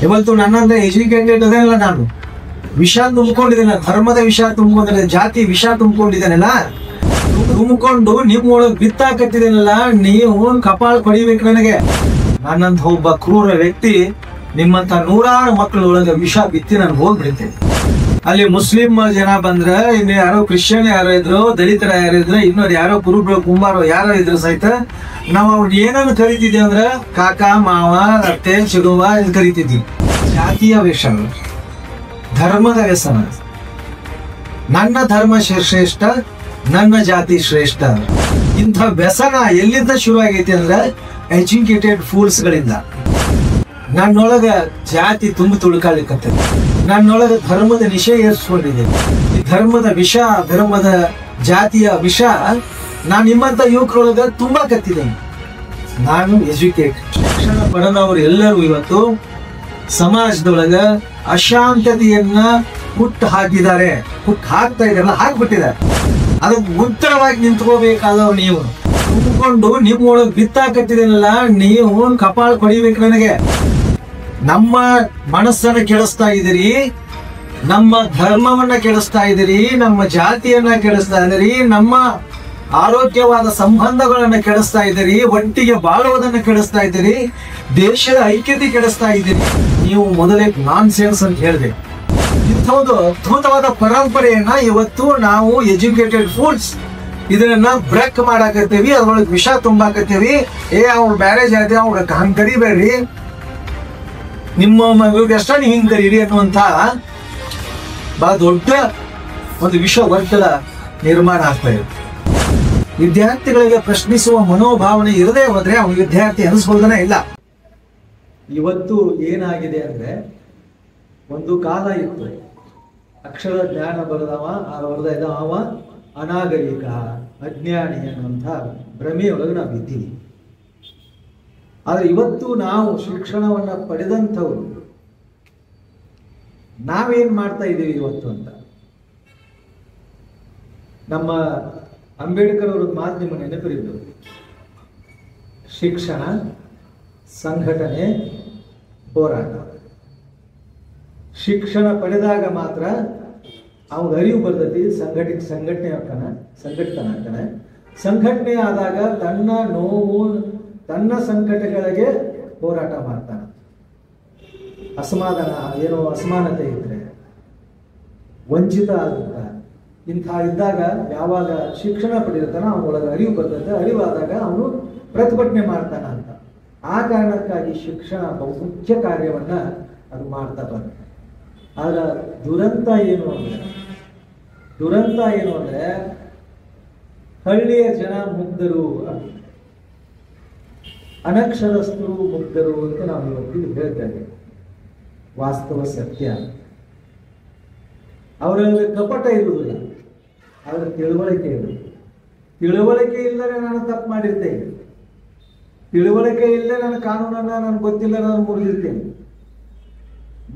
ಇವತ್ತು ನನ್ನಂದ್ರೆ ಎಜುಕೇಟೆಡ್ ಅದೆಲ್ಲ ನಾನು ವಿಷ ತುಂಬಿಕೊಂಡಿದ್ದೇನೆ, ಧರ್ಮದ ವಿಷ ತುಂಬಿಕೊಂಡಿದ್ದೆ, ಜಾತಿ ವಿಷ ತುಂಬಿಕೊಂಡಿದ್ದೇನಲ್ಲ, ತುಂಬಿಕೊಂಡು ನಿಮ್ಮೊಳಗೆ ಬಿತ್ತಾಕತ್ತಿದ್ದೇನಲ್ಲ, ನೀವು ಕಪಾಳ ಹೊಡಿಬೇಕು ನನಗೆ. ನನ್ನಂತ ಒಬ್ಬ ಕ್ರೂರ ವ್ಯಕ್ತಿ ನಿಮ್ಮಂತ ನೂರಾರು ಮಕ್ಕಳೊಳಗೆ ವಿಷ ಬಿತ್ತಿ ನಾನು ಹೋಗ್ಬಿಡ್ತೇನೆ. ಅಲ್ಲಿ ಮುಸ್ಲಿಂ ಜನ ಬಂದ್ರ, ಇನ್ನು ಯಾರೋ ಕ್ರಿಶ್ಚಿಯನ್ ಯಾರೋ ಇದ್ರು, ದಲಿತರ ಯಾರೋ ಇದ್ರು, ಇನ್ನೊಂದು ಯಾರೋ ಕುರುಬ್ರು ಕುಂಬಾರೋ ಯಾರೋ ಇದ್ರು ಸಹಿತ ನಾವು ಅವ್ರು ಏನನ್ನು ಕರಿತಿದ್ವಿ ಅಂದ್ರ ಕಾಕ ಮಾವ ಅತ್ತೆ ಚಿಗುವ ಇದು ಕರಿತಿದ್ವಿ. ಜಾತಿಯ ವ್ಯಸನ, ಧರ್ಮದ ವ್ಯಸನ. ನನ್ನ ಧರ್ಮ ಶ್ರೇಷ್ಠ, ನನ್ನ ಜಾತಿ ಶ್ರೇಷ್ಠ. ಇಂಥ ವ್ಯಸನ ಎಲ್ಲಿಂದ ಶುರು ಆಗೈತಿ ಅಂದ್ರೆ ಎಜುಕೇಟೆಡ್ ಫೂಲ್ಸ್ ಗಳಿಂದ. ನನ್ನೊಳಗ ಜಾತಿ ತುಂಬಿ ತುಳುಕಾಲಿಕತ್ತೆ, ನನ್ನೊಳಗ ಧರ್ಮದ ವಿಷ ಏರ್ಸ್ಕೊಂಡಿದೆ. ಈ ಧರ್ಮದ ವಿಷ, ಧರ್ಮದ ಜಾತಿಯ ವಿಷ ನಾನು ನಿಮ್ಮಂತ ಯುವಕರೊಳಗ ತುಂಬಾ ಕತ್ತಿದ್ದೇನೆ. ನಾನು ಎಜುಕೇಟ್, ಶಿಕ್ಷಣ ಪಡೆದವರು ಎಲ್ಲರೂ ಇವತ್ತು ಸಮಾಜದೊಳಗ ಅಶಾಂತತೆಯನ್ನ ಹುಟ್ಟು ಹಾಕಿದ್ದಾರೆ, ಹುಟ್ಟು ಹಾಕ್ತಾ ಇದಾರಲ್ಲ, ಹಾಕ್ಬಿಟ್ಟಿದ್ದಾರೆ. ಅದಕ್ಕೆ ಉತ್ತರವಾಗಿ ನಿಂತ್ಕೋಬೇಕಾದವ್ರು ನೀವು. ತುಂಬಿಕೊಂಡು ನಿಮ್ಮೊಳಗೆ ಬಿತ್ತಾಕತ್ತಿದೇನಲ್ಲ, ನೀವು ಕಪಾಳ ಹೊಡಿಬೇಕು ನನಗೆ. ನಮ್ಮ ಮನಸ್ಸನ್ನ ಕೆಡಿಸ್ತಾ ಇದ್ದೀರಿ, ನಮ್ಮ ಧರ್ಮವನ್ನ ಕೆಡಿಸ್ತಾ ಇದ್ದೀರಿ, ನಮ್ಮ ಜಾತಿಯನ್ನ ಕೆಡಿಸ್ತಾ ಇದ್ದೀರಿ, ನಮ್ಮ ಆರೋಗ್ಯವಾದ ಸಂಬಂಧಗಳನ್ನ ಕೆಡಿಸ್ತಾ ಇದ್ದೀರಿ, ಒಟ್ಟಿಗೆ ಬಾಳುವುದನ್ನ ಕೆಡಿಸ್ತಾ ಇದ್ದೀರಿ, ದೇಶದ ಐಕ್ಯತೆ ಕೆಡಿಸ್ತಾ ಇದ್ದೀರಿ. ನೀವು ಮೊದಲೇ ನಾನ್ ಸೆನ್ಸ್ ಅಂತ ಹೇಳಿದೆ. ಇಂಥ ಒಂದು ಅದ್ಭುತವಾದ ಪರಂಪರೆಯನ್ನ ಇವತ್ತು ನಾವು ಎಜುಕೇಟೆಡ್ ಫೂಲ್ಸ್ ಇದನ್ನ ಬ್ರೇಕ್ ಮಾಡಾಕತ್ತೀವಿ, ಅದ್ರೊಳಗೆ ವಿಷ ತುಂಬಾಕತ್ತೀವಿ. ಅವ್ರು ಬ್ಯಾರೆ ಜಾತಿ, ಅವ್ರ ಹಂಗ್ ಕರಿಬೇಡ್ರಿ, ನಿಮ್ಮ ಎಷ್ಟ ನೀವು ಹಿಂಗ್ ಕರೀರಿ ಅನ್ನುವಂತ ಬಹಳ ದೊಡ್ಡ ಒಂದು ವಿಷ ಒತ್ತಡ ನಿರ್ಮಾಣ ಆಗ್ತಾ ಇದೆ. ವಿದ್ಯಾರ್ಥಿಗಳಿಗೆ ಪ್ರಶ್ನಿಸುವ ಮನೋಭಾವನೆ ಇರದೇ ಹೋದ್ರೆ ಅವನು ವಿದ್ಯಾರ್ಥಿ ಅನಿಸ್ಬೋದನೇ ಇಲ್ಲ. ಇವತ್ತು ಏನಾಗಿದೆ ಅಂದ್ರೆ, ಒಂದು ಕಾಲ ಇತ್ತು ಅಕ್ಷರ ಜ್ಞಾನ ಬರೆದವ ಅವ ಅನಾಗರಿಕ, ಅಜ್ಞಾನಿ ಅನ್ನುವಂಥ ಭ್ರಮೆಯೊಳಗೆ ನಾವು ಇದ್ದೀವಿ. ಆದ್ರೆ ಇವತ್ತು ನಾವು ಶಿಕ್ಷಣವನ್ನ ಪಡೆದಂಥವ್ರು ನಾವೇನ್ ಮಾಡ್ತಾ ಇದ್ದೀವಿ ಇವತ್ತು ಅಂತ, ನಮ್ಮ ಅಂಬೇಡ್ಕರ್ ಅವ್ರ ಮಾತು ನಿಮ್ಮ ನೆನಪಿರಿದ್ದು, ಶಿಕ್ಷಣ, ಸಂಘಟನೆ, ಹೋರಾಟ. ಶಿಕ್ಷಣ ಪಡೆದಾಗ ಮಾತ್ರ ಅವ್ನ ಅರಿವು ಬರ್ತೈತಿ, ಸಂಘಟನೆ ಆಗ್ತಾನೆ. ಸಂಘಟನೆ ಆದಾಗ ತನ್ನ ನೋವು, ತನ್ನ ಸಂಕಟಗಳಿಗೆ ಹೋರಾಟ ಮಾಡ್ತಾನೆ. ಅಸಮಾನತೆ ಇದ್ರೆ, ವಂಚಿತ ಆಗುತ್ತ, ಇಂಥ ಇದ್ದಾಗ ಯಾವಾಗ ಶಿಕ್ಷಣ ಪಡೆದಿರ್ತಾನ ಅವನೊಳಗೆ ಅರಿವು ಬರ್ತದೆ. ಅರಿವಾದಾಗ ಅವನು ಪ್ರತಿಭಟನೆ ಮಾಡ್ತಾನ ಅಂತ. ಆ ಕಾರಣಕ್ಕಾಗಿ ಶಿಕ್ಷಣ ಬಹುಮುಖ್ಯ ಕಾರ್ಯವನ್ನ ಅದು ಮಾಡ್ತಾ ಬಂದ. ಆದ್ರೆ ದುರಂತ ಏನು ಅಂದ್ರೆ ಹಳ್ಳಿಯ ಜನ ಮುಗ್ಧರು, ಅನಕ್ಷರಸ್ಥರು ಮುಗ್ಧರು ಅಂತ ನಾವು ಇವತ್ತಿಗೆ ಹೇಳ್ತೇವೆ. ವಾಸ್ತವ ಸತ್ಯ. ಅವರಲ್ಲಿ ಕಪಟ ಇರುವುದಿಲ್ಲ, ಆದ್ರೆ ತಿಳುವಳಿಕೆ ಇರುವುದು. ತಿಳುವಳಿಕೆ ಇಲ್ಲದೆ ನಾನು ತಪ್ಪು ಮಾಡಿರ್ತೇನೆ, ತಿಳುವಳಿಕೆ ಇಲ್ಲದೆ ನನ್ನ ಕಾನೂನನ್ನ ನನಗೆ ಗೊತ್ತಿಲ್ಲ, ನಾನು ಮುರಿದಿರ್ತೇನೆ.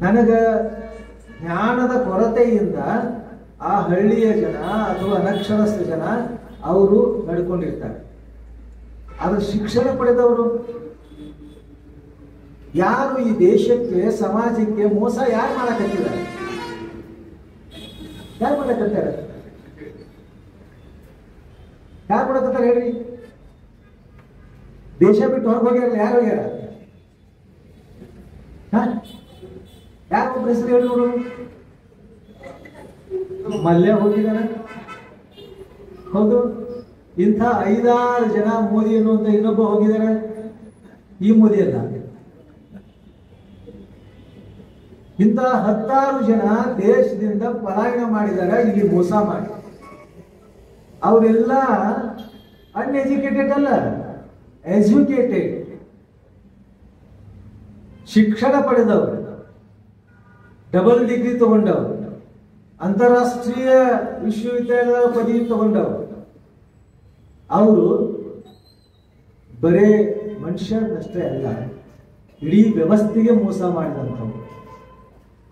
ನನಗ ಜ್ಞಾನದ ಕೊರತೆಯಿಂದ ಆ ಹಳ್ಳಿಯ ಜನ ಅಥವಾ ಅನಕ್ಷರಸ್ಥ ಜನ ಅವರು ನಡ್ಕೊಂಡಿರ್ತಾರೆ. ಆದ್ರೆ ಶಿಕ್ಷಣ ಪಡೆದವರು ಯಾರು ಈ ದೇಶಕ್ಕೆ, ಸಮಾಜಕ್ಕೆ ಮೋಸ ಯಾರು ಮಾಡಕತ್ತಿದ್ದಾರೆ? ಯಾರು ಮಾಡಕತ್ತಾರೆ? ಯಾರು ಮಾಡಕತ್ತಾರೆ ಹೇಳ್ರಿ? ದೇಶ ಬಿಟ್ಟು ಹೊರಗೆ ಹೋಗ್ಯಾರ, ಯಾರು ಹೋಗ್ಯಾರ? ಯಾರು ಒಬ್ಬ ಹೆಸರು ಹೇಳಿ ನೋಡು. ಮಲ್ಯ ಹೋಗಿದಾರ, ಹೌದು. ಇಂಥ 5-6 ಜನ, ಮೋದಿ ಅನ್ನುವಂತ ಇನ್ನೊಬ್ಬ ಹೋಗಿದ್ದಾರೆ. ಈ ಮೋದಿ ಅಲ್ಲ, ಇಂಥ 10 ಜನ ದೇಶದಿಂದ ಪಲಾಯನ ಮಾಡಿದ್ದಾರೆ ಇಲ್ಲಿ ಮೋಸ ಮಾಡಿ. ಅವರೆಲ್ಲ ಅನ್ಎಜುಕೇಟೆಡ್ ಅಲ್ಲ, ಎಜುಕೇಟೆಡ್, ಶಿಕ್ಷಣ ಪಡೆದವರು, ಡಬಲ್ ಡಿಗ್ರಿ ತಗೊಂಡವರು, ಅಂತಾರಾಷ್ಟ್ರೀಯ ವಿಶ್ವವಿದ್ಯಾಲಯದ ಪದವಿ ತಗೊಂಡವರು. ಅವರು ಬರೇ ಮನುಷ್ಯನಷ್ಟೇ ಅಲ್ಲ, ಇಡೀ ವ್ಯವಸ್ಥೆಗೆ ಮೋಸ ಮಾಡಿದಂಥವ್ರು.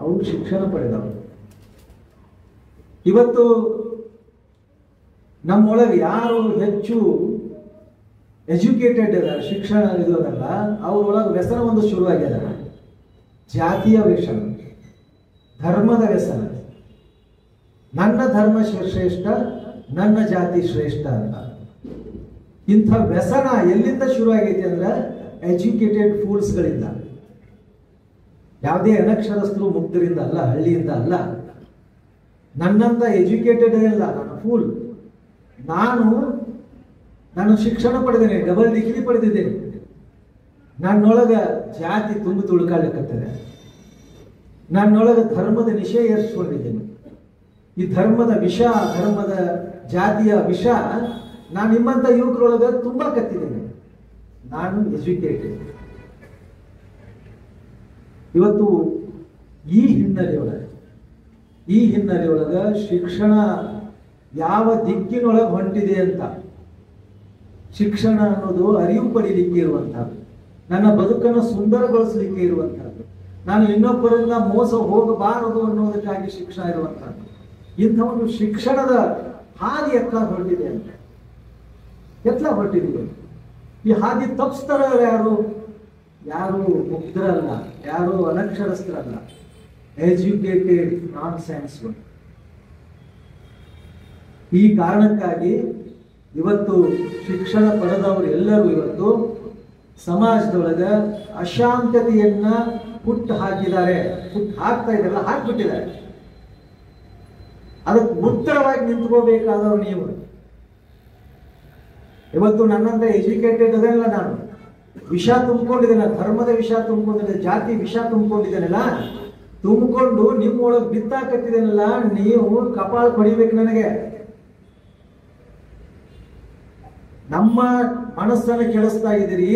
ಅವರು ಶಿಕ್ಷಣ ಪಡೆದವರು. ಇವತ್ತು ನಮ್ಮೊಳಗೆ ಯಾರು ಹೆಚ್ಚು ಎಜುಕೇಟೆಡ್ ಅದ, ಶಿಕ್ಷಣ ಇರೋದಲ್ಲ, ಅವರೊಳಗೆ ವ್ಯಸನ ಒಂದು ಶುರುವಾಗ್ಯದ. ಜಾತಿಯ ವ್ಯಸನ, ಧರ್ಮದ ವ್ಯಸನ. ನನ್ನ ಧರ್ಮ ಶ್ರೇಷ್ಠ, ನನ್ನ ಜಾತಿ ಶ್ರೇಷ್ಠ ಅಂತ. ಇಂಥ ವ್ಯಸನ ಎಲ್ಲಿಂದ ಶುರು ಆಗೈತಿ ಅಂದ್ರೆ ಎಜುಕೇಟೆಡ್ ಫೂಲ್ಸ್ಗಳಿಂದ. ಯಾವುದೇ ಅನಕ್ಷರಸ್ಥರು ಮುಗ್ಧರಿಂದ ಅಲ್ಲ, ಹಳ್ಳಿಯಿಂದ ಅಲ್ಲ. ನನ್ನಂತ ಎಜುಕೇಟೆಡ್ ಇಲ್ಲ, ನಾನು ಫೂಲ್. ನಾನು ಶಿಕ್ಷಣ ಪಡೆದೇನೆ, ಡಬಲ್ ಡಿಗ್ರಿ ಪಡೆದಿದ್ದೇನೆ. ನನ್ನೊಳಗ ಜಾತಿ ತುಂಬಿ ತುಳುಕಾಲಿಕ್ಕತ್ತದೆ. ನನ್ನೊಳಗ ಧರ್ಮದ ನಿಷಯ ಏರಿಸ್ಕೊಂಡಿದ್ದೇನೆ. ಈ ಧರ್ಮದ ವಿಷ, ಧರ್ಮದ ಜಾತಿಯ ವಿಷ ನಾನು ನಿಮ್ಮಂತ ಯುವಕರೊಳಗ ತುಂಬಾ ಕತ್ತಿದ್ದೇನೆ. ನಾನು ಎಜುಕೇಟೆಡ್. ಇವತ್ತು ಈ ಹಿನ್ನೆಲೆಯೊಳಗ ಶಿಕ್ಷಣ ಯಾವ ದಿಕ್ಕಿನೊಳಗೆ ಹೊಂಟಿದೆ ಅಂತ, ಶಿಕ್ಷಣ ಅನ್ನೋದು ಅರಿವು ಪಡೀಲಿಕ್ಕೆ ಇರುವಂತಹದ್ದು, ನನ್ನ ಬದುಕನ್ನು ಸುಂದರಗೊಳಿಸಲಿಕ್ಕೆ ಇರುವಂತಹದ್ದು, ನಾನು ಇನ್ನೊಬ್ಬರಿಂದ ಮೋಸ ಹೋಗಬಾರದು ಅನ್ನೋದಕ್ಕಾಗಿ ಶಿಕ್ಷಣ ಇರುವಂತಹದ್ದು. ಇಂಥ ಒಂದು ಶಿಕ್ಷಣದ ಹಾದಿ ಎತ್ಲ ಹೊರಟಿದೆ ಅಂತ, ಹೊರಟಿದೆ. ಈ ಹಾದಿ ತಪ್ಪಿಸ್ತಾರ ಯಾರು ಮುಗ್ಧರಲ್ಲ, ಯಾರು ಅನಕ್ಷರಸ್ಥರಲ್ಲ, ಎಜುಕೇಟೆಡ್ ನಾನ್ ಸೈನ್ಸ್ಗಳು. ಈ ಕಾರಣಕ್ಕಾಗಿ ಇವತ್ತು ಶಿಕ್ಷಣ ಪಡೆದವರು ಎಲ್ಲರೂ ಇವತ್ತು ಸಮಾಜದೊಳಗ ಅಶಾಂತತೆಯನ್ನ ಹುಟ್ಟು ಹಾಕಿದ್ದಾರೆ, ಹಾಕ್ತಾ ಇದ್ದಾರಲ್ಲ, ಹಾಕ್ಬಿಟ್ಟಿದ್ದಾರೆ. ಅದಕ್ಕೆ ಉತ್ತರವಾಗಿ ನಿಂತ್ಕೋಬೇಕಾದವ್ರು ನೀವು. ಇವತ್ತು ನನ್ನಂತ ಎಜುಕೇಟೆಡ್ ಅದೆಲ್ಲ, ನಾನು ವಿಷ ತುಂಬಿಕೊಂಡಿದ್ದೇನೆ, ಧರ್ಮದ ವಿಷ ತುಂಬಿಕೊಂಡಿದ್ದೇನೆ, ಜಾತಿ ವಿಷ ತುಂಬಿಕೊಂಡಿದ್ದೇನಲ್ಲ, ತುಂಬಿಕೊಂಡು ನಿಮ್ಮೊಳಗೆ ಬಿತ್ತಾಕತ್ತಿದ್ದೇನಲ್ಲ, ನೀವು ಕಪಾಳ ಹೊಡಿಬೇಕು ನನಗೆ. ನಮ್ಮ ಮನಸ್ಸನ್ನು ಕೆಡಿಸ್ತಾ ಇದ್ದೀರಿ,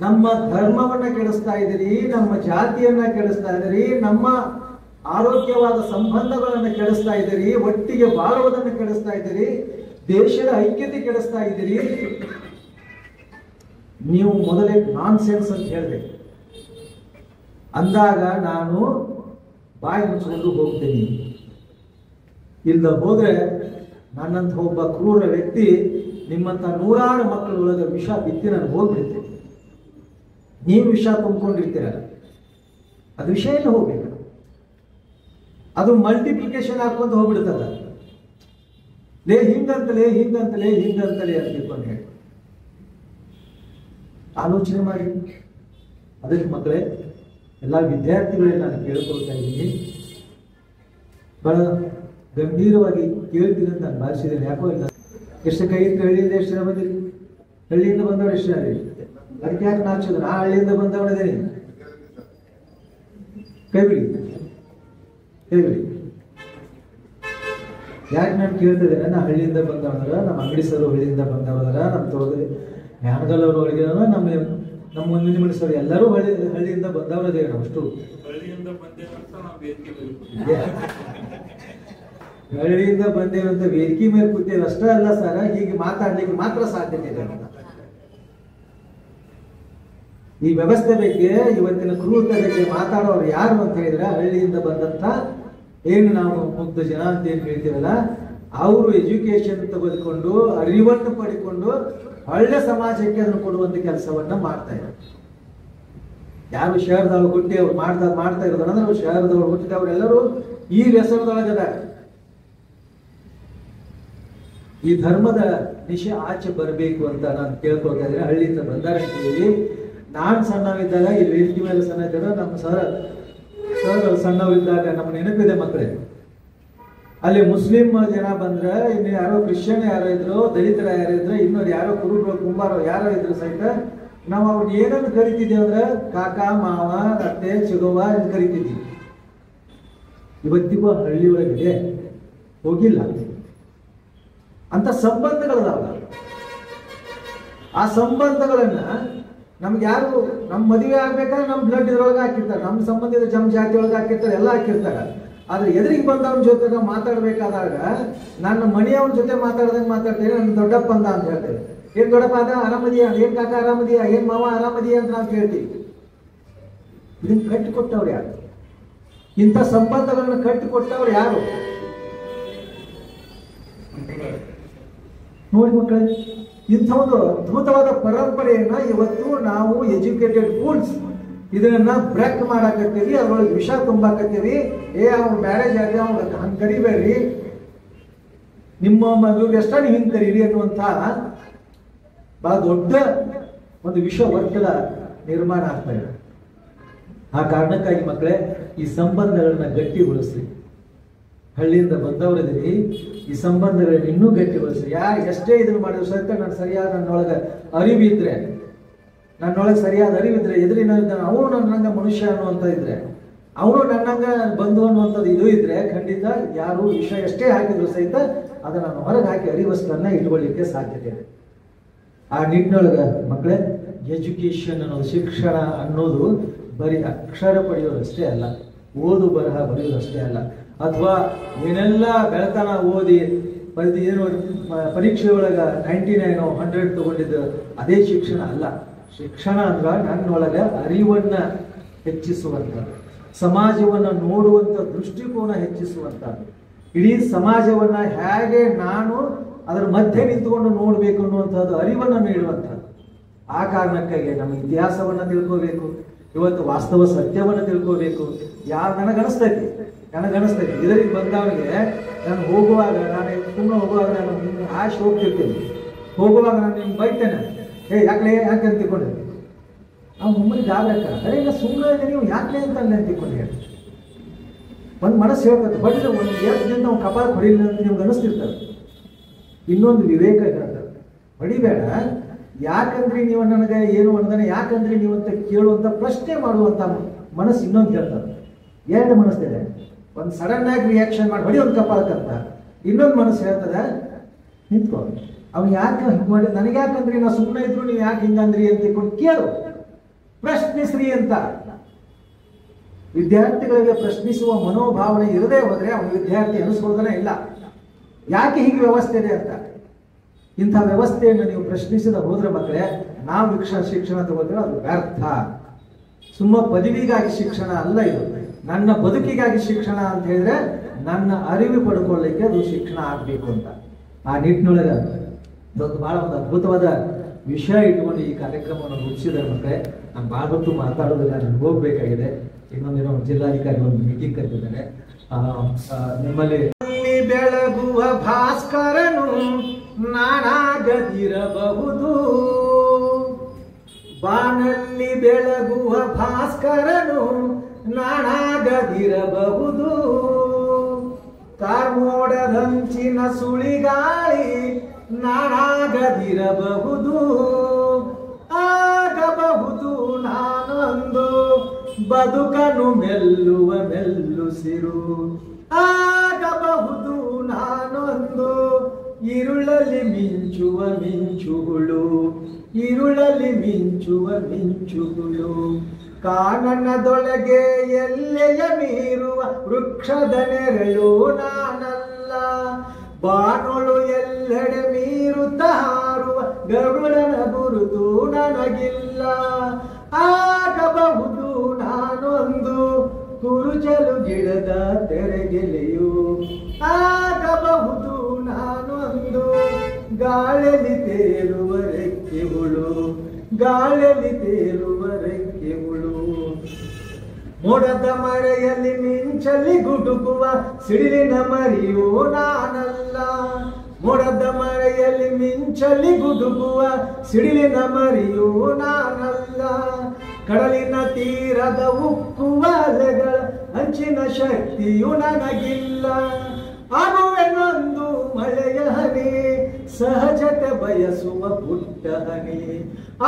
ನಮ್ಮ ಧರ್ಮವನ್ನ ಕೆಡಿಸ್ತಾ ಇದ್ದೀರಿ, ನಮ್ಮ ಜಾತಿಯನ್ನ ಕೆಡಿಸ್ತಾ ಇದ್ದೀರಿ, ನಮ್ಮ ಆರೋಗ್ಯವಾದ ಸಂಬಂಧಗಳನ್ನು ಕೆಡಿಸ್ತಾ ಇದ್ದೀರಿ, ಒಟ್ಟಿಗೆ ಬಾಳುವುದನ್ನು ಕೆಡಿಸ್ತಾ ಇದ್ದೀರಿ, ದೇಶದ ಐಕ್ಯತೆ ಕೆಡಿಸ್ತಾ ಇದ್ದೀರಿ. ನೀವು ಮೊದಲೇ ನಾನ್ ಸೆನ್ಸ್ ಅಂತ ಹೇಳ್ಬೇಕು. ಅಂದಾಗ ನಾನು ಬಾಯಿ ಮುಚ್ಚಿಕೊಂಡು ಹೋಗ್ತೀನಿ. ಇಲ್ಲದ ಹೋದ್ರೆ ನನ್ನಂತ ಒಬ್ಬ ಕ್ರೂರ ವ್ಯಕ್ತಿ ನಿಮ್ಮಂತ ನೂರಾರು ಮಕ್ಕಳೊಳಗೆ ವಿಷ ಬಿತ್ತಿ ನಾನು ಹೋಗ್ಬಿಡ್ತೀನಿ. ನೀವು ವಿಷ ತುಂಬಿಕೊಂಡಿರ್ತೀರಲ್ಲ, ಅದು ವಿಷಯ ಎಲ್ಲ ಹೋಗ್ಬೇಕು. ಅದು ಮಲ್ಟಿಪ್ಲಿಕೇಶನ್ ಹಾಕೊಂತ ಹೋಗ್ಬಿಡ್ತದ. ಹಿಂಗಂತಲೇ ಅಂತ ತಿಳ್ಕೊಂಡು ಹೇಳಿ ಆಲೋಚನೆ ಮಾಡಿ. ಅದಕ್ಕೆ ಮಕ್ಕಳೇ, ಎಲ್ಲ ವಿದ್ಯಾರ್ಥಿಗಳೇ ನಾನು ಕೇಳ್ಕೊಳ್ತಾ ಇದ್ದೀನಿ, ಬಹಳ ಗಂಭೀರವಾಗಿ ಕೇಳ್ತೀನಿ ಅಂತ ನಾನು ಭಾವಿಸಿದ್ದೇನೆ. ಯಾಕೋ ಇಲ್ಲ, ಎಷ್ಟು ಕೈ ಇತ್ತು, ಹಳ್ಳಿಯಿಂದ ಎಷ್ಟು ಜನ ಬಂದಿರಿ? ಹಳ್ಳಿಯಿಂದ ಬಂದವರು ಎಷ್ಟು ಜನ? ಅದಕ್ಕೆ ಯಾಕೆ ನಾಚಿದ್ರು? ಆ ಹಳ್ಳಿಯಿಂದ ಬಂದವನಿದ್ದೇನೆ, ಕೈ ಬಿಡಿ. ಯಾಕೆ ನಾನು ಕೇಳ್ತಿದ್ದೇನೆ? ನಾ ಹಳ್ಳಿಯಿಂದ ಬಂದವನರ, ನಮ್ಮ ಅಂಗಡಿ ಸರ್ ಹಳ್ಳಿಯಿಂದ ಬಂದವರ, ನಮ್ಮ ತೋಟದ ಯಾನಗಲ್ಲವರು ಒಳಗೆ, ನಮ್ಮ ಮುಂದಿನ ಮನುಷ್ಯರು ಎಲ್ಲರೂ ಹಳ್ಳಿಯಿಂದ ಬಂದವರದೇ. ನಾವು ಅಷ್ಟು ಹಳ್ಳಿಯಿಂದ ಬಂದೇವಂತ ವೇದಿಕೆ ಮೇಲೆ ಕೂತೇವೆ ಅಷ್ಟೇ ಅಲ್ಲ ಸರ್, ಹೀಗೆ ಮಾತಾಡ್ಲಿಕ್ಕೆ ಮಾತ್ರ ಸಾಧ್ಯತೆ ಇದೆ. ಈ ವ್ಯವಸ್ಥೆ ಬಗ್ಗೆ, ಇವತ್ತಿನ ಕ್ರೂರತೆ ಬಗ್ಗೆ ಮಾತಾಡೋರು ಯಾರು ಅಂತ ಹೇಳಿದ್ರೆ, ಹಳ್ಳಿಯಿಂದ ಬಂದಂತ ಏನು ನಾವು ಮುಗ್ಧ ಜನ ಅಂತ ಏನ್ ಹೇಳ್ತೀವಲ್ಲ, ಅವರು ಎಜುಕೇಶನ್ ತೆಗೆದುಕೊಂಡು ಅರಿವನ್ನು ಪಡಿಕೊಂಡು ಒಳ್ಳೆ ಸಮಾಜಕ್ಕೆ ಅದನ್ನು ಕೊಡುವಂತ ಕೆಲಸವನ್ನ ಮಾಡ್ತಾ ಇದ್ದಾರೆ. ಯಾರು ಶಹರದವ್ರು ಹುಟ್ಟಿ ಅವ್ರು ಮಾಡ್ತಾ ಇರೋದು ಅಂದ್ರೆ, ಶಹರದವ್ರು ಹುಟ್ಟಿದವರೆಲ್ಲರೂ ಈ ವ್ಯಸನದೊಳಗದಾರೆ. ಈ ಧರ್ಮದ ನಿಶೆ ಆಚೆ ಬರಬೇಕು ಅಂತ ನಾನು ಕೇಳ್ಕೊಳ್ತಾ ಇದ್ದೀನಿ. ಹಳ್ಳಿಯಿಂದ ಬಂದಾರೆ ಅಂತ ಹೇಳಿ ನಾನು ಸಣ್ಣವಿದ್ದಾಗ, ಈ ವೇದಿಕೆ ಮೇಲೆ ಸಣ್ಣ ಇದ್ದಾಗ, ನಮ್ಮ ಸರ್ ಸಣ್ಣವಿದ್ದಾಗ ನಮ್ಮ ನೆನಪಿದೆ ಮಕ್ಕಳೇ, ಅಲ್ಲಿ ಮುಸ್ಲಿಂ ಜನ ಬಂದ್ರೆ, ಇನ್ನು ಯಾರೋ ಕ್ರಿಶ್ಚಿಯನ್ ಯಾರೋ ಇದ್ರು, ದಲಿತರ ಯಾರೋ ಇದ್ರು, ಇನ್ನೊಂದು ಯಾರೋ ಕುರುಬರು ಕುಂಬಾರೋ ಯಾರೋ ಇದ್ರು ಸಹಿತ ನಾವು ಅವ್ರನ್ನ ಏನನ್ನು ಕರಿತಿದ್ದೀವಿ ಅಂದ್ರೆ ಕಾಕ, ಮಾವ, ಅತ್ತೆ, ಚಿಗವ್ವ ಅಂತ ಕರಿತಿದ್ದೀವಿ. ಇವತ್ತಿಗೂ ಹಳ್ಳಿ ಒಳಗಿದೆ ಹೋಗಿಲ್ಲ ಅಂತ ಸಂಬಂಧಗಳದಾವ. ಆ ಸಂಬಂಧಗಳನ್ನ ನಮ್ಗೆ ಯಾರು ನಮ್ಮ ಮದುವೆ ಆಗ್ಬೇಕಾದ್ರೆ ನಮ್ಮ ಬ್ಲಡ್ ಇದ್ರೊಳಗೆ ಹಾಕಿರ್ತಾರೆ, ನಮ್ಮ ಸಂಬಂಧಿತ ಜಾತಿ ಒಳಗೆ ಹಾಕಿರ್ತಾರೆ, ಎಲ್ಲ ಹಾಕಿರ್ತಾರೆ. ಆದ್ರೆ ಎದುರಿಗೆ ಬಂದವನ ಜೊತೆ ಮಾತಾಡ್ಬೇಕಾದಾಗ ನನ್ನ ಮನೆಯವನ ಜೊತೆ ಮಾತಾಡ್ದಂಗೆ ಮಾತಾಡ್ತೇನೆ. ನನ್ನ ದೊಡ್ಡಪ್ಪ ಅಂದ ಅಂತ ಹೇಳ್ತೇವೆ. ಏನ್ ದೊಡ್ಡಪ್ಪ ಅದ, ಆರಾಮದಿಯಾ? ಏನ್ ಕಾಕ ಆರಾಮದಿಯಾ? ಏನ್ ಮಾವ ಆರಾಮದಿಯಾ ಅಂತ ನಾವು ಕೇಳ್ತೀವಿ. ಇದನ್ನ ಕಟ್ಟಿಕೊಟ್ಟವ್ರು ಯಾರು? ಇಂಥ ಸಂಬಂಧಗಳನ್ನ ಕಟ್ಟಿಕೊಟ್ಟವ್ರು ಯಾರು? ನೋಡಿ ಮಕ್ಕಳೇ, ಇಂಥ ಒಂದು ಅದ್ಭುತವಾದ ಪರಂಪರೆಯನ್ನ ಇವತ್ತು ನಾವು ಎಜುಕೇಟೆಡ್ ಫೂಲ್ಸ್ ಇದನ್ನ ಬ್ರೇಕ್ ಮಾಡಾಕತ್ತೀವಿ, ಅದ್ರೊಳಗೆ ವಿಷ ತುಂಬಾಕತ್ತೀವಿ. ಅವ್ನ ಮ್ಯಾರೇಜ್ ಆಗಿ ಅವ್ನ ಹಂಗೆ ಕರಿಬೇಡ್ರಿ, ನಿಮ್ಮ ಮಗುಗೆ ಎಷ್ಟ ನೀವು ಹಿಂಗೆ ಕರೀರಿ ಅನ್ನುವಂಥ ಬಹಳ ದೊಡ್ಡ ಒಂದು ವಿಷ ಒತ್ತಡ ನಿರ್ಮಾಣ ಆಗ್ತಾ ಇದೆ. ಆ ಕಾರಣಕ್ಕಾಗಿ ಮಕ್ಕಳೇ ಈ ಸಂಬಂಧಗಳನ್ನ ಗಟ್ಟಿಗೊಳಿಸಿ. ಹಳ್ಳಿಯಿಂದ ಬಂದವರಿದ್ದೀರಿ, ಈ ಸಂಬಂಧಗಳನ್ನ ಇನ್ನೂ ಗಟ್ಟಿಗೊಳಿಸಿ. ಯಾರು ಎಷ್ಟೇ ಇದನ್ನು ಮಾಡಿದ್ರು ಸಹಿತ ನಾನು ಸರಿಯಾದ ನನ್ನೊಳಗೆ ಅರಿವಿದ್ರೆ, ನನ್ನೊಳಗೆ ಸರಿಯಾದ ಅರಿವಿದ್ರೆ, ಎದುರಿನ ಅವನು ನನ್ನಂಗ ಮನುಷ್ಯ ಅನ್ನುವಂಥ ಇದ್ರೆ, ಅವನು ನನ್ನಂಗ ಬಂಧು ಅನ್ನುವಂಥದ್ದು ಇದು ಇದ್ರೆ, ಖಂಡಿತ ಯಾರು ವಿಷ ಎಷ್ಟೇ ಹಾಕಿದ್ರು ಸಹಿತ ಅದನ್ನು ಹೊರಗೆ ಹಾಕಿ ಅರಿವಸ್ತನ್ನ ಇಟ್ಕೊಳ್ಳಿಕ್ಕೆ ಸಾಧ್ಯತೆ ಇದೆ. ಆ ನಿಟ್ಟಿನೊಳಗೆ ಮಕ್ಕಳೇ ಎಜುಕೇಶನ್ ಅನ್ನೋದು, ಶಿಕ್ಷಣ ಅನ್ನೋದು ಬರೀ ಅಕ್ಷರ ಪಡೆಯೋದಷ್ಟೇ ಅಲ್ಲ, ಓದು ಬರಹ ಬರೆಯೋದಷ್ಟೇ ಅಲ್ಲ, ಅಥವಾ ಏನೆಲ್ಲ ಬೆಳತನ ಓದಿ ಏನು ಪರೀಕ್ಷೆ ಒಳಗ 99 100 ತಗೊಂಡಿದ್ದು ಅದೇ ಶಿಕ್ಷಣ ಅಲ್ಲ. ಶಿಕ್ಷಣ ಅಂದ್ರೆ ನನ್ನೊಳಗೆ ಅರಿವನ್ನ ಹೆಚ್ಚಿಸುವಂಥದ್ದು, ಸಮಾಜವನ್ನ ನೋಡುವಂಥ ದೃಷ್ಟಿಕೋನ ಹೆಚ್ಚಿಸುವಂಥದ್ದು, ಇಡೀ ಸಮಾಜವನ್ನ ಹೇಗೆ ನಾನು ಅದರ ಮಧ್ಯೆ ನಿಂತುಕೊಂಡು ನೋಡ್ಬೇಕು ಅನ್ನುವಂಥದ್ದು ಅರಿವನ್ನು ನೀಡುವಂಥದ್ದು. ಆ ಕಾರಣಕ್ಕಾಗಿ ನಮ್ಮ ಇತಿಹಾಸವನ್ನ ತಿಳ್ಕೋಬೇಕು, ಇವತ್ತು ವಾಸ್ತವ ಸತ್ಯವನ್ನ ತಿಳ್ಕೋಬೇಕು. ನನಗನಿಸ್ತೈತಿ ಇದರಿಗೆ ಬಂದವನಿಗೆ ನಾನು ಹೋಗುವಾಗ, ನಾನು ಸುಮ್ಮನೆ ಹೋಗುವಾಗ ನಾನು ಆಶೆ ಹೋಗ್ತಿರ್ತೀನಿ, ಹೋಗುವಾಗ ನಾನು ನಿಮ್ಗೆ ಬೈತೇನೆ, ಯಾಕೆ ಅಂತ ತಿಳ್ಕೊಂಡೆ, ನಾವು ಮುಮ್ಮನಿಗೆ ಆಗ್ಬೇಕ, ಅರೆ ಈಗ ಸುಮ್ಮನೆ ನೀವು ಯಾಕೆ ಅಂತ ತಿಳ್ಕೊಂಡೆ. ಒಂದು ಮನಸ್ಸು ಹೇಳ್ತದೆ, ಬಟ್ ಒಂದು ದಿನ ನಾವು ಕಪಾಲ ಹೊಡಿಲ್ಲ ಅಂತ ನಿಮ್ಗೆ ಅನಿಸ್ತಿರ್ತದೆ. ಇನ್ನೊಂದು ವಿವೇಕ ಹೇಳ್ತಾರೆ, ಹೊಡಿಬೇಡ, ಯಾಕಂದ್ರಿ ನೀವು ನನಗೆ ಏನು ಅನ್ನದಾನೆ, ಯಾಕಂದ್ರಿ ನೀವು ಅಂತ ಕೇಳುವಂತ ಪ್ರಶ್ನೆ ಮಾಡುವಂತ ಮನಸ್ಸು ಇನ್ನೊಂದು ಹೇಳ್ತದೆ. ಎರಡು ಮನಸ್ಸಿದೆ, ಒಂದು ಸಡನ್ ಆಗಿ ರಿಯಾಕ್ಷನ್ ಮಾಡಿ ಹೊಡಿ ಒಂದು ಕಪಾಲಕ್ಕಂತ, ಇನ್ನೊಂದು ಮನಸ್ಸು ಹೇಳ್ತದೆ ನಿಂತ್ಕೊ, ಅವ್ನು ಯಾಕೆ ಹಿಂಗೆ ಮಾಡಿ, ನನಗೆ ಯಾಕಂದ್ರಿ, ನಾ ಸುಮ್ಮನೆ ಇದ್ರು ನೀವು ಯಾಕೆ ಹಿಂಗಂದ್ರಿ ಅಂತ ತಿಳ್ಕೊಂಡು ಕೇಳು, ಪ್ರಶ್ನಿಸ್ರಿ ಅಂತ. ವಿದ್ಯಾರ್ಥಿಗಳಿಗೆ ಪ್ರಶ್ನಿಸುವ ಮನೋಭಾವನೆ ಇರದೇ ಹೋದ್ರೆ ಅವನು ವಿದ್ಯಾರ್ಥಿ ಅನಿಸ್ಕೊಳ್ಳೋದನೇ ಇಲ್ಲ. ಯಾಕೆ ಹೀಗೆ ವ್ಯವಸ್ಥೆ ಇದೆ ಅಂತ. ಇಂಥ ವ್ಯವಸ್ಥೆಯನ್ನು ನೀವು ಪ್ರಶ್ನಿಸದ ಹೋದ್ರೆ ಮಕ್ಕಳೇ, ನಾವು ಶಿಕ್ಷಣ ತಗೋದ್ರೆ ಅದು ವ್ಯರ್ಥ. ಸುಮ್ಮ ಪದವಿಗಾಗಿ ಶಿಕ್ಷಣ ಅಲ್ಲ ಇದು, ನನ್ನ ಬದುಕಿಗಾಗಿ ಶಿಕ್ಷಣ ಅಂತ ಹೇಳಿದ್ರೆ ನನ್ನ ಅರಿವು ಪಡ್ಕೊಳ್ಳಿಕ್ಕೆ ಅದು ಶಿಕ್ಷಣ ಆಗ್ಬೇಕು ಅಂತ. ಆ ನಿಟ್ಟಿನೊಳಗೆ ಇದೊಂದು ಬಹಳ ಒಂದು ಅದ್ಭುತವಾದ ವಿಷಯ ಇಟ್ಕೊಂಡು ಈ ಕಾರ್ಯಕ್ರಮವನ್ನು ರೂಪಿಸಿದ್ದಾರೆ ಮಕ್ಕಳೇ. ನಾನು ಬಹಳ ಹೊತ್ತು ಮಾತಾಡೋದಿಲ್ಲ, ನಾನು ಹೋಗ್ಬೇಕಾಗಿದೆ. ಇನ್ನೊಂದಿನ ಜಿಲ್ಲಾಧಿಕಾರಿ ಒಂದು ಮೀಟಿಂಗ್ ಕರೆದಿದ್ದಾರೆ. ನಿಮ್ಮಲ್ಲಿ ಬೆಳಗುವ ಭಾಸ್ಕರನು ನಾನಾಗದಿರಬಹುದು, ಬಾನಲ್ಲಿ ಬೆಳಗುವ ಭಾಸ್ಕರನು ನಾನಾಗದಿರಬಹುದು, ಕಾರ್ಮೋಡದಂಚಿನ ಸುಳಿಗಾಳಿ ನಾನಾಗದಿರಬಹುದು, ಆಗಬಹುದು ನಾನೊಂದು ಬದುಕನು ಮೆಲ್ಲುವ ಮೆಲ್ಲುಸಿರು, ಆಗಬಹುದು ನಾನೊಂದು ഇരുളലി ಮಿಂಚುವ ಮಿಂಚುಗಳು, ഇരുಳಲಿ ಮಿಂಚುವ ಮಿಂಚುಗಳು, ಕಾನನದೊಳಗೆ ಎಲ್ಲೆಯ ಮೀರುವ ವೃಕ್ಷದ ನೆರಳು ನಾನಲ್ಲ, ಬಾನೊಳು ಎಲ್ಲೆಡೆ ಮೀರುತ್ತ ಹಾರುವ ಗರುಡನ ಗುರುತು ನನಗಿಲ್ಲ, ಆಗಬಹುದು ನಾನೊಂದು ಕುರುಚಲು ಗಿಡದ ತೆರೆಗೆಲೆಯು, ಆಗಬಹುದು ನಾನೊಂದು ಗಾಳಿಯಲ್ಲಿ ತೇಲುವ ರೆಕ್ಕೆಗಳು, ಗಾಳಿಯಲ್ಲಿ ತೇಲುವ ರೆಕ್ಕೆಗಳು, ಮೋಡದ ಮರೆಯಲ್ಲಿ ಮಿಂಚಲಿ ಗುಡುಗುವ ಸಿಡಿಲಿನ ಮರಿಯೋ ನಾನಲ್ಲ, ಮೋಡದ ಮರೆಯಲ್ಲಿ ಮಿಂಚಲಿ ಗುಡುಗುವ ಸಿಡಿಲಿನ ಮರಿಯೋ ನಾನಲ್ಲ, ಕಡಲಿನ ತೀರದ ಉಕ್ಕುವ ಅಲೆಗಳ ಅಂಚಿನ ಶಕ್ತಿಯು ನನಗಿಲ್ಲ, ಆಗುವೆನೊಂದು ಮಳೆಯ ಹನಿ ಸಹಜತೆ ಬಯಸುವ ಪುಟ್ಟ ಹನಿ,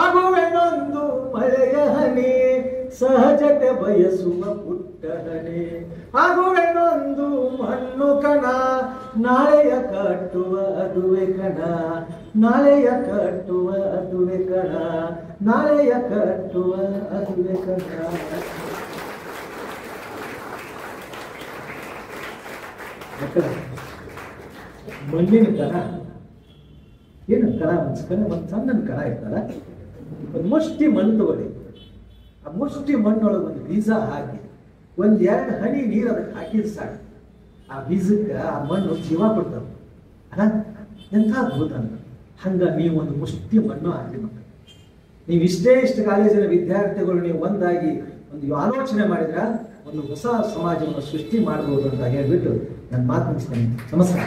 ಆಗುವೆನೊಂದು ಮಳೆಯ ಹನಿ ಸಹಜತೆ ಬಯಸುವ ಪುಟ್ಟ ಹನಿ, ಆಗುವೆನೊಂದು ಮಣ್ಣು ಕಣ ನಾಳೆಯ ಕಟ್ಟುವ ಅದುವೆ ಕಣ, ನಾಳೆಯ ಕಟ್ಟುವ ಅದುವೆ ಕಣ, ನಾಳೆಯ ಕಟ್ಟುವ ಅದುವೆ ಕಣ. ಮಣ್ಣಿನ ಕಣ ಏನು ಕಣ ಅನ್ಸ್ಕೊಂಡೆ, ಒಂದು ಸಣ್ಣ ಕಣ ಇರ್ತಲ್ಲ, ಒಂದು ಮುಷ್ಟಿ ಮಣ್ಣು ತಗೊಳ್ಳಿ, ಆ ಮುಷ್ಟಿ ಮಣ್ಣೊಳಗೆ ಒಂದು ಬೀಜ ಹಾಕಿ ಒಂದ್ 2 ಹನಿ ನೀರು ಅದಕ್ಕೆ ಹಾಕಿದ್ರೆ ಸಾಕು, ಆ ಬೀಜಕ್ಕೆ ಆ ಮಣ್ಣು ಜೀವ ಕೊಡ್ತದೆ. ಅಲ್ಲ, ಎಂಥ ಅದ್ಭುತ ಅಂತ. ಹಂಗ ನೀವು ಒಂದು ಮುಷ್ಟಿ ಮಣ್ಣು ಹಾಕಿ ಮಕ್ಕಳು, ನೀವು ಇಷ್ಟು ಕಾಲೇಜಿನ ವಿದ್ಯಾರ್ಥಿಗಳು ನೀವು ಒಂದಾಗಿ ಒಂದು ಆಲೋಚನೆ ಮಾಡಿದ್ರ ಒಂದು ಹೊಸ ಸಮಾಜವನ್ನು ಸೃಷ್ಟಿ ಮಾಡಬಹುದು ಅಂತ ಹೇಳ್ಬಿಟ್ಟು ನನ್ನ ಮಾತು ಮುಗಿಸ್ತೇನೆ. ನಮಸ್ಕಾರ.